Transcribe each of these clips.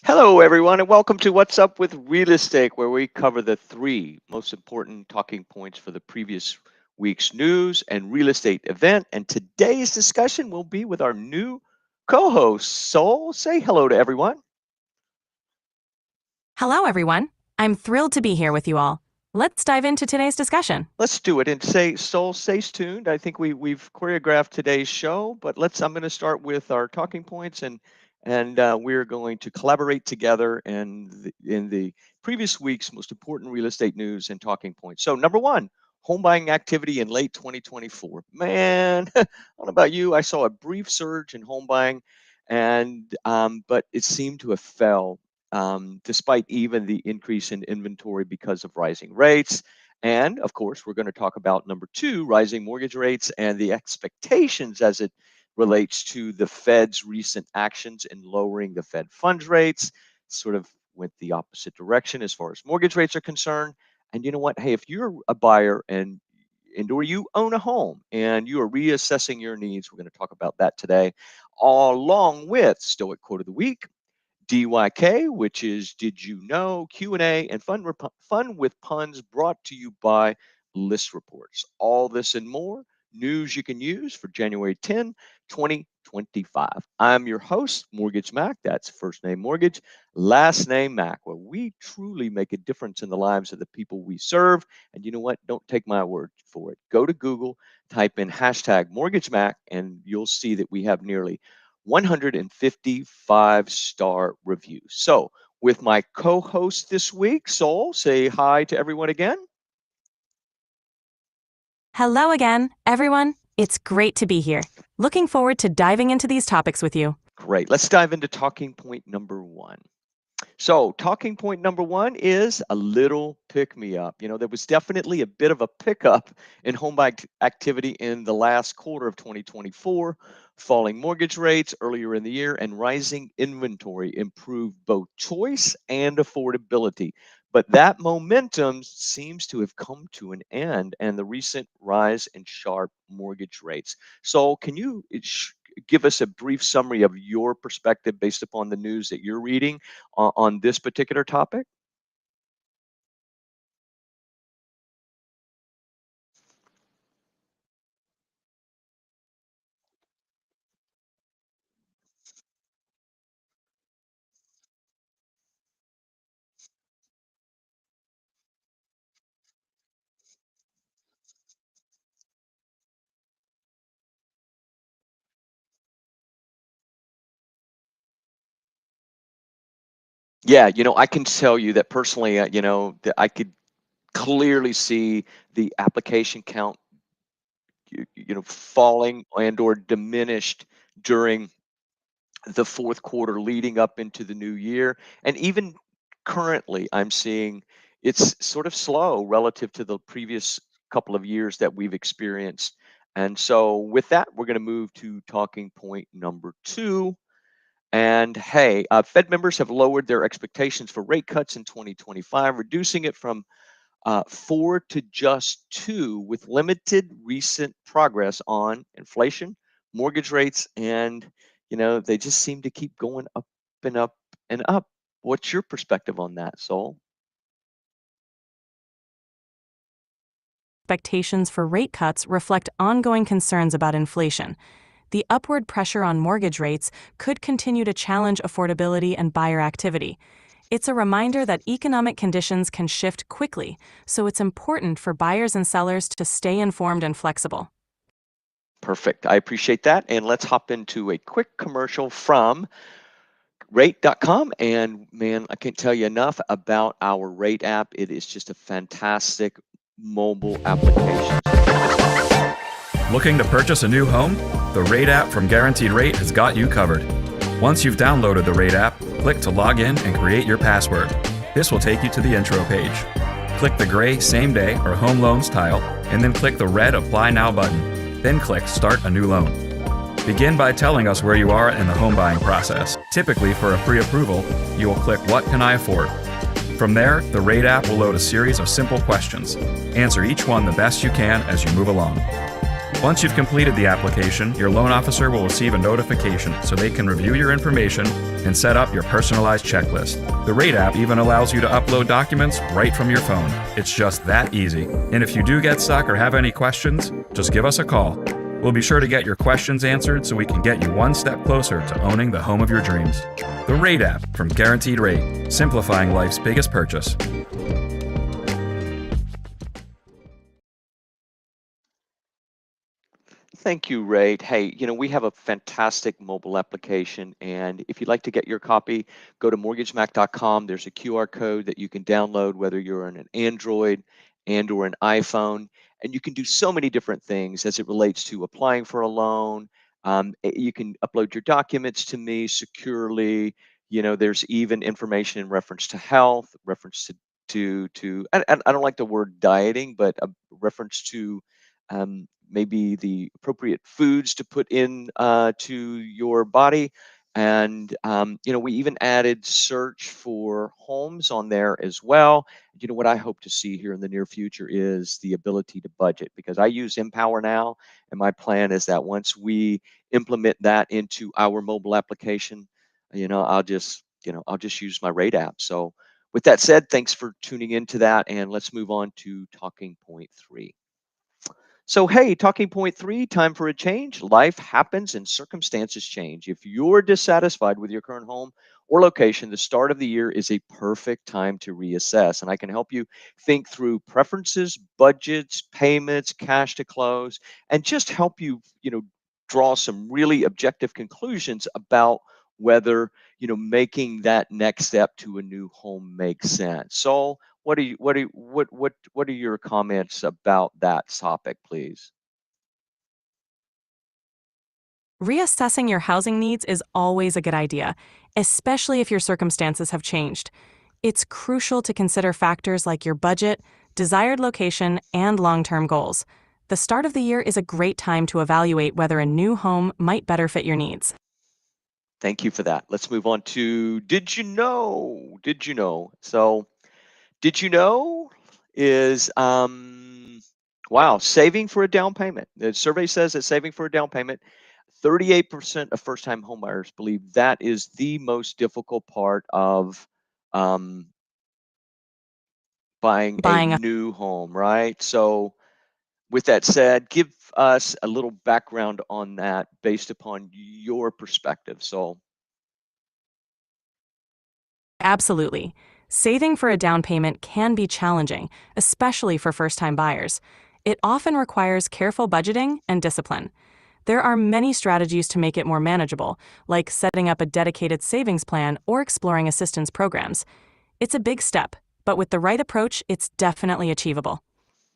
Hello, everyone, and welcome to What's Up with Real Estate, where we cover the three most important talking points for the previous week's news and real estate event. And today's discussion will be with our new co-host, Sol. Say hello to everyone. Hello, everyone. I'm thrilled to be here with you all. Let's dive into today's discussion. Let's do it. And say, Sol, stay tuned. I think we've choreographed today's show, but I'm going to start with our talking points and we're going to collaborate together in the previous week's most important real estate news and talking points. So number one, home buying activity in late 2024. Man, I don't know about you. I saw a brief surge in home buying, but it seemed to have fell despite even the increase in inventory because of rising rates. And of course, we're going to talk about number two, rising mortgage rates and the expectations as it relates to the Fed's recent actions in lowering the Fed funds rates. Sort of went the opposite direction as far as mortgage rates are concerned. And you know what? Hey, if you're a buyer or you own a home and you are reassessing your needs, we're going to talk about that today, along with Stoic Quote of the Week, DYK, which is Did You Know, Q&A, and Fun with Puns, brought to you by List Reports. All this and more news you can use for January 10, 2025. I'm your host, Mortgage Mack. That's first name Mortgage, last name Mack, where we truly make a difference in the lives of the people we serve. And you know what? Don't take my word for it. Go to Google, type in hashtag Mortgage Mack, and you'll see that we have nearly 155 star reviews. So with my co-host this week, Sol, say hi to everyone again. Hello again, everyone. It's great to be here. Looking forward to diving into these topics with you. Great. Let's dive into talking point number one. So talking point number one is a little pick-me-up. You know, there was definitely a bit of a pickup in home buying activity in the last quarter of 2024. Falling mortgage rates earlier in the year and rising inventory improved both choice and affordability. But that momentum seems to have come to an end, and the recent rise in sharp mortgage rates. So can you give us a brief summary of your perspective based upon the news that you're reading on this particular topic? Yeah, I can tell you that personally, that I could clearly see the application count falling and or diminished during the fourth quarter leading up into the new year. And even currently, I'm seeing it's sort of slow relative to the previous couple of years that we've experienced. And so with that, we're going to move to talking point number two. And hey, Fed members have lowered their expectations for rate cuts in 2025, reducing it from 4 to just 2, with limited recent progress on inflation, mortgage rates, and they just seem to keep going up and up and up. What's your perspective on that, Sol? Expectations for rate cuts reflect ongoing concerns about inflation. The upward pressure on mortgage rates could continue to challenge affordability and buyer activity. It's a reminder that economic conditions can shift quickly, so it's important for buyers and sellers to stay informed and flexible. Perfect. I appreciate that. And let's hop into a quick commercial from rate.com. And man, I can't tell you enough about our Rate app. It is just a fantastic mobile application. Looking to purchase a new home? The Rate app from Guaranteed Rate has got you covered. Once you've downloaded the Rate app, click to log in and create your password. This will take you to the intro page. Click the gray Same Day or Home Loans tile, and then click the red Apply Now button. Then click Start a New Loan. Begin by telling us where you are in the home buying process. Typically, for a pre-approval, you will click What Can I Afford? From there, the Rate app will load a series of simple questions. Answer each one the best you can as you move along. Once you've completed the application, your loan officer will receive a notification so they can review your information and set up your personalized checklist. The Rate app even allows you to upload documents right from your phone. It's just that easy. And if you do get stuck or have any questions, just give us a call. We'll be sure to get your questions answered so we can get you one step closer to owning the home of your dreams. The Rate app from Guaranteed Rate, simplifying life's biggest purchase. Thank you, Ray. Hey, we have a fantastic mobile application, and if you'd like to get your copy, go to mortgagemack.com. There's a QR code that you can download, whether you're on an Android and or an iPhone, and you can do so many different things as it relates to applying for a loan. You can upload your documents to me securely. There's even information in reference to health, reference to I don't like the word dieting, but a reference to maybe the appropriate foods to put in to your body. And we even added search for homes on there as well. What I hope to see here in the near future is the ability to budget, because I use Empower now, and my plan is that once we implement that into our mobile application, I'll just use my Rate app. So with that said, thanks for tuning into that, and let's move on to talking point 3. So, hey, talking point 3, time for a change. Life happens and circumstances change. If you're dissatisfied with your current home or location, the start of the year is a perfect time to reassess. And I can help you think through preferences, budgets, payments, cash to close, and just help you, draw some really objective conclusions about whether, making that next step to a new home makes sense. So, what are your comments about that topic, please? Reassessing your housing needs is always a good idea, especially if your circumstances have changed. It's crucial to consider factors like your budget, desired location, and long-term goals. The start of the year is a great time to evaluate whether a new home might better fit your needs. Thank you for that. Let's move on to did you know? Did you know? So, did you know is wow, saving for a down payment. The survey says that saving for a down payment, 38% of first-time homebuyers believe that is the most difficult part of um, buying a Buying a new home, right? So, with that said, give us a little background on that based upon your perspective. So, Absolutely. Saving for a down payment can be challenging, especially for first-time buyers. It often requires careful budgeting and discipline. There are many strategies to make it more manageable, like setting up a dedicated savings plan or exploring assistance programs. It's a big step, but with the right approach, it's definitely achievable.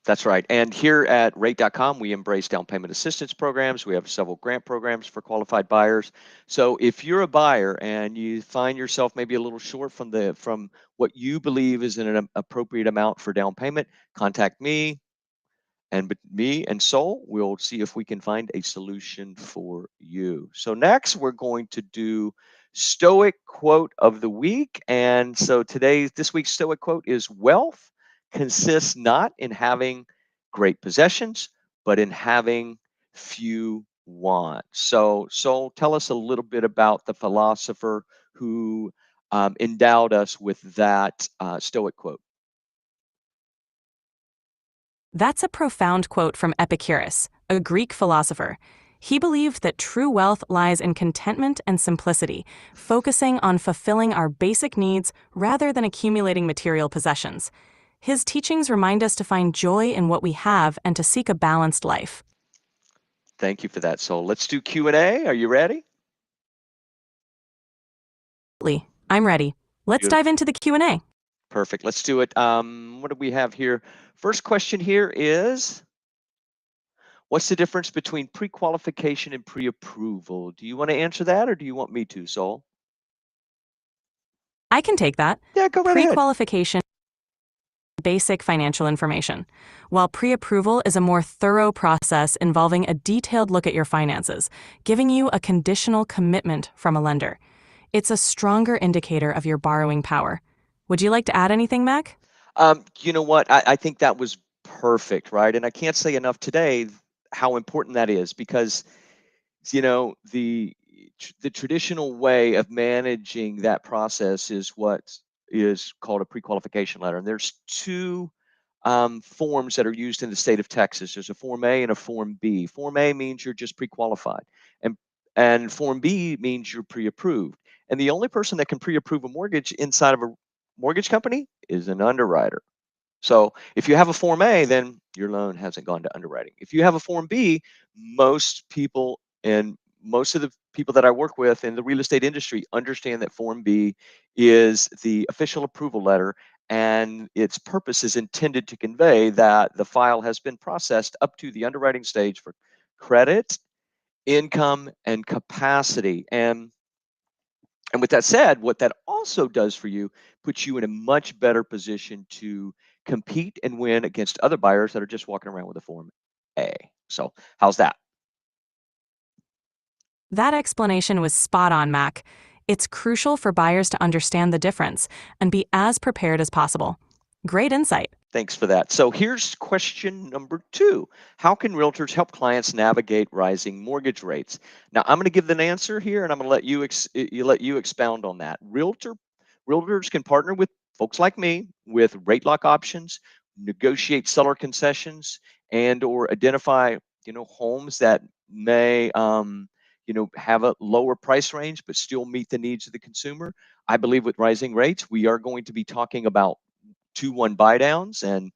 that's right. And here at rate.com, we embrace down payment assistance programs. We have several grant programs for qualified buyers. So if you're a buyer and you find yourself maybe a little short from what you believe is an appropriate amount for down payment, contact me. And me and Sol will see if we can find a solution for you. So next, we're going to do Stoic quote of the week. And so this week's Stoic quote is: wealth consists not in having great possessions, but in having few wants. So Sol, tell us a little bit about the philosopher who endowed us with that Stoic quote. That's a profound quote from Epicurus, a Greek philosopher. He believed that true wealth lies in contentment and simplicity, focusing on fulfilling our basic needs rather than accumulating material possessions. His teachings remind us to find joy in what we have and to seek a balanced life. Thank you for that, Sol. Let's do Q&A. Are you ready? I'm ready. Let's dive into the Q&A. Perfect. Let's do it. What do we have here? First question here is, what's the difference between pre-qualification and pre-approval? Do you want to answer that, or do you want me to, Sol? I can take that. Yeah, go right ahead. Pre-qualification Basic financial information, while pre-approval is a more thorough process involving a detailed look at your finances, giving you a conditional commitment from a lender. It's a stronger indicator of your borrowing power. Would you like to add anything, Mac? You know what? I think that was perfect, right? And I can't say enough today how important that is because the traditional way of managing that process is what is called a pre-qualification letter. And there's two forms that are used in the state of Texas. There's a Form A and a Form B. Form A means you're just pre-qualified, and Form B means you're pre-approved. And the only person that can pre-approve a mortgage inside of a mortgage company is an underwriter. So if you have a Form A, then your loan hasn't gone to underwriting. If you have a Form B, most people and most of the people that I work with in the real estate industry understand that Form B is the official approval letter, and its purpose is intended to convey that the file has been processed up to the underwriting stage for credit, income, and capacity. And with that said, what that also does for you puts you in a much better position to compete and win against other buyers that are just walking around with a Form A. So, how's that? That explanation was spot on, Mac. It's crucial for buyers to understand the difference and be as prepared as possible. Great insight. Thanks for that. So here's question number 2. How can realtors help clients navigate rising mortgage rates? Now, I'm going to give an answer here, and I'm going to let you expound on that. Realtors can partner with folks like me with rate lock options, negotiate seller concessions, and or identify homes that may have a lower price range but still meet the needs of the consumer. I believe with rising rates, we are going to be talking about 2-1 buy downs, and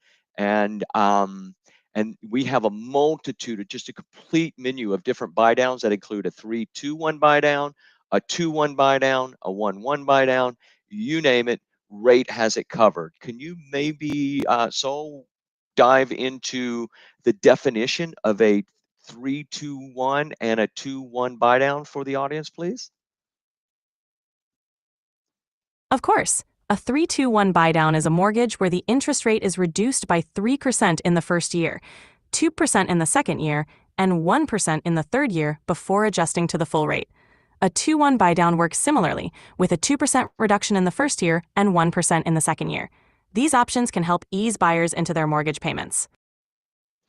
we have a multitude of just a complete menu of different buy downs that include a 3-2-1 buy down, a 2-1 buy down, a 1-1 buy down, you name it. Rate has it covered. Can you maybe dive into the definition of a 3-2-1 and a 2-1 buy down for the audience, please? Of course, a 3-2-1 buydown is a mortgage where the interest rate is reduced by 3% in the first year, 2% in the second year, and 1% in the third year before adjusting to the full rate. A 2-1 buydown works similarly, with a 2% reduction in the first year and 1% in the second year. These options can help ease buyers into their mortgage payments.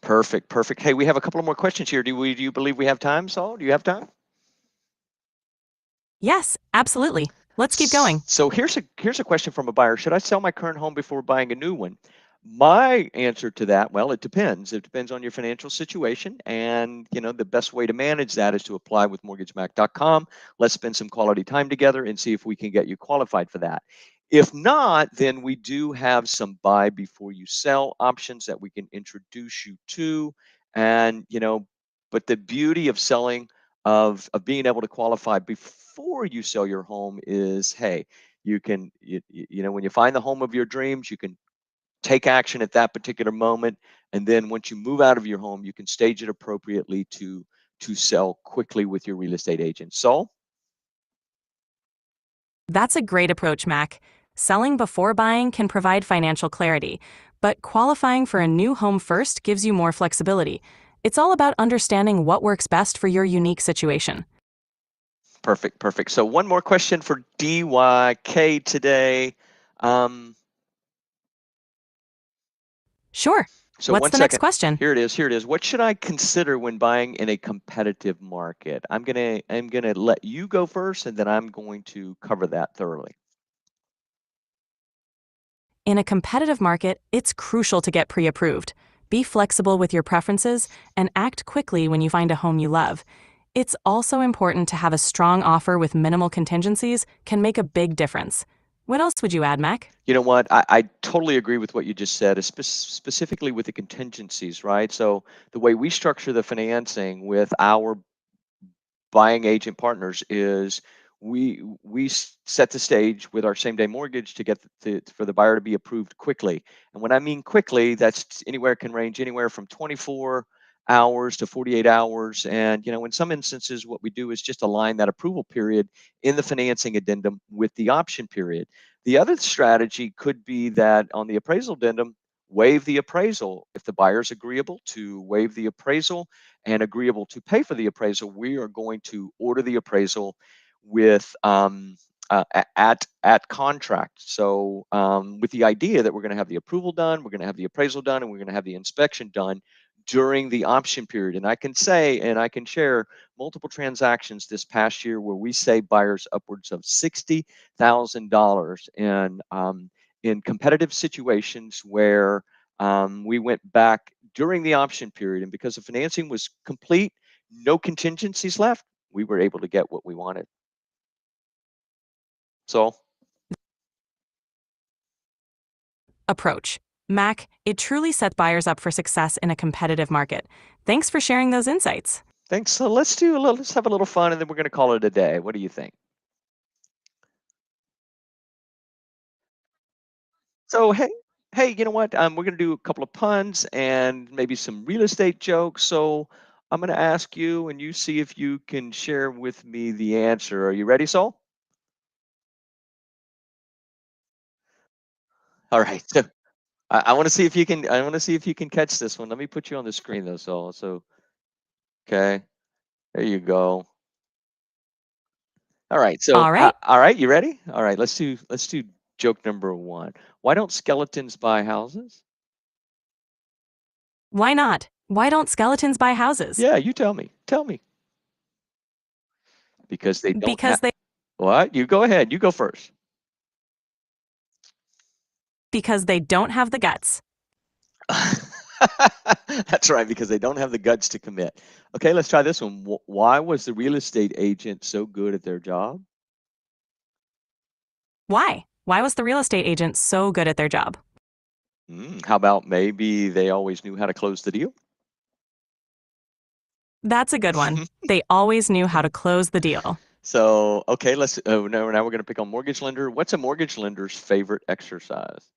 Perfect, perfect. Hey, we have a couple of more questions here. Do you believe we have time, Saul? Do you have time? Yes, absolutely. Let's keep going. So here's a question from a buyer. Should I sell my current home before buying a new one? My answer to that, well, it depends. It depends on your financial situation, and the best way to manage that is to apply with mortgagemack.com. Let's spend some quality time together and see if we can get you qualified for that. If not, then we do have some buy before you sell options that we can introduce you to. And but the beauty of selling of being able to qualify before you sell your home is, hey, you can when you find the home of your dreams, you can take action at that particular moment, and then once you move out of your home, you can stage it appropriately to sell quickly with your real estate agent. So That's a great approach, Mac. Selling before buying can provide financial clarity, but qualifying for a new home first gives you more flexibility. It's all about understanding what works best for your unique situation. perfect, perfect. So one more question for DYK today. um, Sure. So What's one the next second. question? Here it is. Here it is. What should I consider when buying in a competitive market? I'm gonna let you go first, and then I'm going to cover that thoroughly. In a competitive market, it's crucial to get pre-approved. Be flexible with your preferences and act quickly when you find a home you love. It's also important to have a strong offer with minimal contingencies can make a big difference. What else would you add, Mac? You know what? I totally agree with what you just said, specifically with the contingencies, right? So the way we structure the financing with our buying agent partners is we set the stage with our same day mortgage to get for the buyer to be approved quickly. And when I mean quickly, that's anywhere, can range anywhere from 24 hours to 48 hours. And in some instances, what we do is just align that approval period in the financing addendum with the option period. The other strategy could be that on the appraisal addendum, waive the appraisal. If the buyer's agreeable to waive the appraisal and agreeable to pay for the appraisal, we are going to order the appraisal with at contract. So with the idea that we're going to have the approval done, we're going to have the appraisal done, and we're going to have the inspection done during the option period. And I can say, and I can share multiple transactions this past year where we saved buyers upwards of $60,000 in competitive situations where we went back during the option period, and because the financing was complete, no contingencies left, we were able to get what we wanted. So Approach. Mack, it truly sets buyers up for success in a competitive market. Thanks for sharing those insights. thanks. So let's have a little fun, and then we're going to call it a day. What do you think? So hey, you know what? We're going to do a couple of puns and maybe some real estate jokes. So I'm going to ask you, and you see if you can share with me the answer. Are you ready, Saul? All right. So I want to see if you can. I want to see if you can catch this one. Let me put you on the screen though, Saul. So okay, there you go. All right. So All right. all right, you ready? All right. Let's do joke number one. Why don't skeletons buy houses? Why not? Why don't skeletons buy houses? Yeah, you tell me. Tell me. Because they don't have. Because they What? You go ahead. You go first. because they don't have the guts. That's right, because they don't have the guts to commit. Okay, let's try this one. Why was the real estate agent so good at their job? Why? Why was the real estate agent so good at their job? How about maybe they always knew how to close the deal? That's a good one. They always knew how to close the deal. So, okay, let's. Now we're going to pick on mortgage lender. What's a mortgage lender's favorite exercise?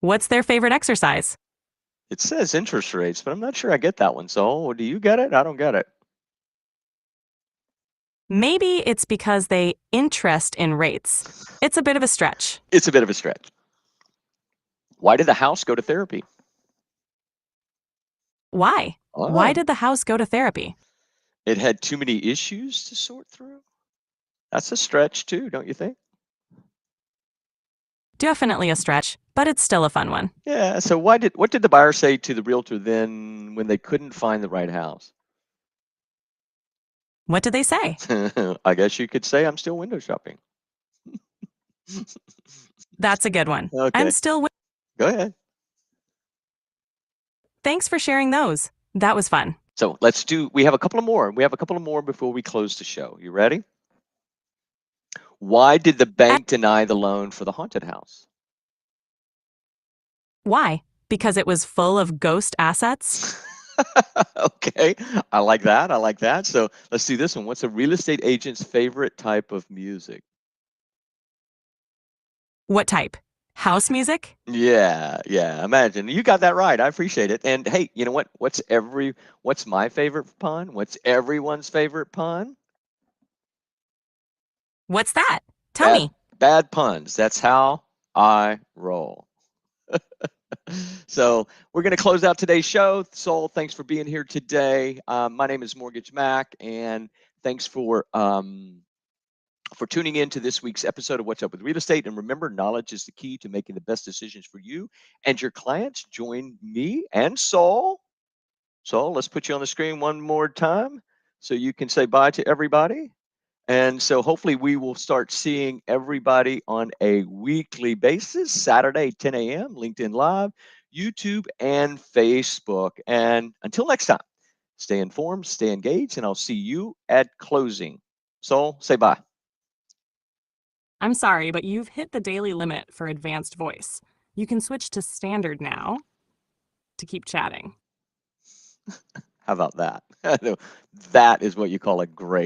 What's their favorite exercise? It says interest rates, but I'm not sure I get that one. So, do you get it? I don't get it. Maybe it's because they interest in rates. It's a bit of a stretch. It's a bit of a stretch. Why did the house go to therapy? Why? Why Oh, did the house go to therapy? it had too many issues to sort through. That's a stretch too, don't you think? Definitely a stretch, but it's still a fun one. Yeah. So what did the buyer say to the realtor then when they couldn't find the right house? What did they say? I guess you could say I'm still window shopping. That's a good one. I'm Okay, still. go ahead. Thanks for sharing those. That was fun. So we have a couple of more. We have a couple of more before we close the show. You ready? Why did the bank deny the loan for the haunted house? Why? Because it was full of ghost assets? Okay, I like that. I like that. So let's do this one. What's a real estate agent's favorite type of music? What type? House music? Yeah. Imagine you got that right. I appreciate it. And hey, you know what? What's my favorite pun? What's everyone's favorite pun? What's that? Tell Bad me. bad puns. That's how I roll. So we're going to close out today's show. Sol, thanks for being here today. My name is Mortgage Mack, and thanks for tuning in to this week's episode of What's Up with Real Estate. And remember, knowledge is the key to making the best decisions for you and your clients. Join me and Sol. Sol, let's put you on the screen one more time so you can say bye to everybody. And so hopefully we will start seeing everybody on a weekly basis, Saturday, 10 a.m., LinkedIn Live, YouTube, and Facebook. And until next time, stay informed, stay engaged, and I'll see you at closing. Sol, say bye. I'm sorry, but you've hit the daily limit for advanced voice. You can switch to standard now to keep chatting. How about that? That is what you call a great